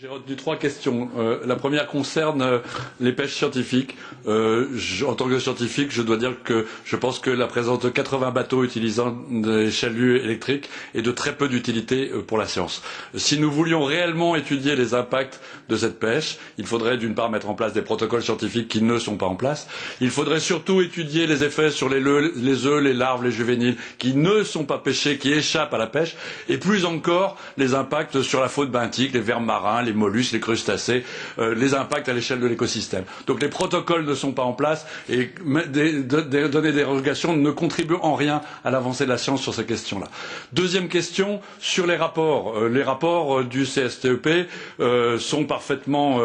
J'ai retenu trois questions. La première concerne les pêches scientifiques. En tant que scientifique, je dois dire que je pense que la présence de 80 bateaux utilisant des chaluts électriques est de très peu d'utilité pour la science. Si nous voulions réellement étudier les impacts de cette pêche, il faudrait d'une part mettre en place des protocoles scientifiques qui ne sont pas en place. Il faudrait surtout étudier les effets sur les œufs, les larves, les juvéniles qui ne sont pas pêchés, qui échappent à la pêche, et plus encore les impacts sur la faune benthique, les vers marins, les mollusques, les crustacés, les impacts à l'échelle de l'écosystème. Donc les protocoles ne sont pas en place et donner des dérogations ne contribue en rien à l'avancée de la science sur ces questions-là. Deuxième question, sur les rapports. Les rapports du CSTEP sont parfaitement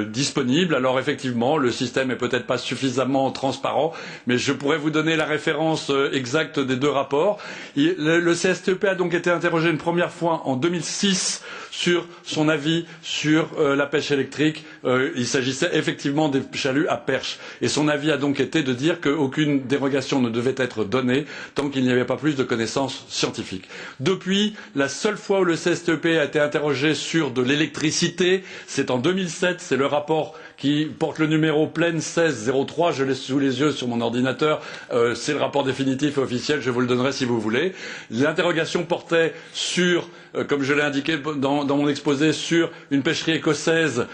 disponibles. Alors effectivement, le système est peut-être pas suffisamment transparent, mais je pourrais vous donner la référence exacte des deux rapports. Le CSTEP a donc été interrogé une première fois en 2006 sur son avis sur la pêche électrique. Il s'agissait effectivement des chaluts à perche. Et son avis a donc été de dire qu'aucune dérogation ne devait être donnée tant qu'il n'y avait pas plus de connaissances scientifiques. Depuis, la seule fois où le CSTEP a été interrogé sur de l'électricité, c'est en 2007, c'est le rapport qui porte le numéro PLEN 1603, je l'ai sous les yeux sur mon ordinateur, c'est le rapport définitif et officiel, je vous le donnerai si vous voulez. L'interrogation portait sur, comme je l'ai indiqué dans mon exposé, sur une pêcherie écossaise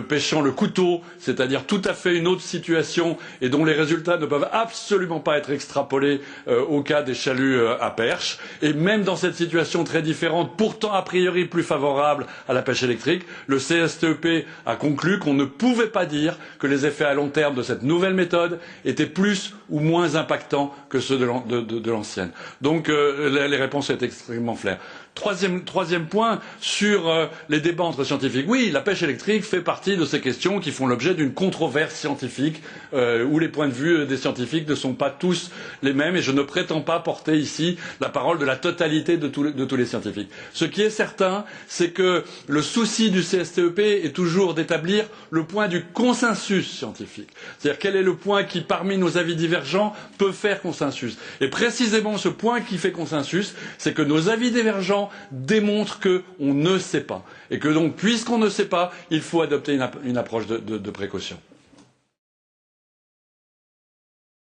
pêchant le couteau, c'est-à-dire tout à fait une autre situation et dont les résultats ne peuvent absolument pas être extrapolés au cas des chaluts à perche. Et même dans cette situation très différente, pourtant a priori plus favorable à la pêche électrique, le CSTEP a conclu qu'on ne pouvait pas dire que les effets à long terme de cette nouvelle méthode étaient plus ou moins impactants que ceux de l'ancienne. Donc les réponses étaient extrêmement claires. Troisième point, sur les débats entre scientifiques. Oui, la pêche électrique fait partie de ces questions qui font l'objet d'une controverse scientifique, où les points de vue des scientifiques ne sont pas tous les mêmes, et je ne prétends pas porter ici la parole de la totalité de tous les scientifiques. Ce qui est certain, c'est que le souci du CSTEP est toujours d'établir le point du consensus scientifique. C'est-à-dire quel est le point qui, parmi nos avis divergents, peut faire consensus. Et précisément ce point qui fait consensus, c'est que nos avis divergents démontre qu'on ne sait pas. Et que donc, puisqu'on ne sait pas, il faut adopter une approche de précaution.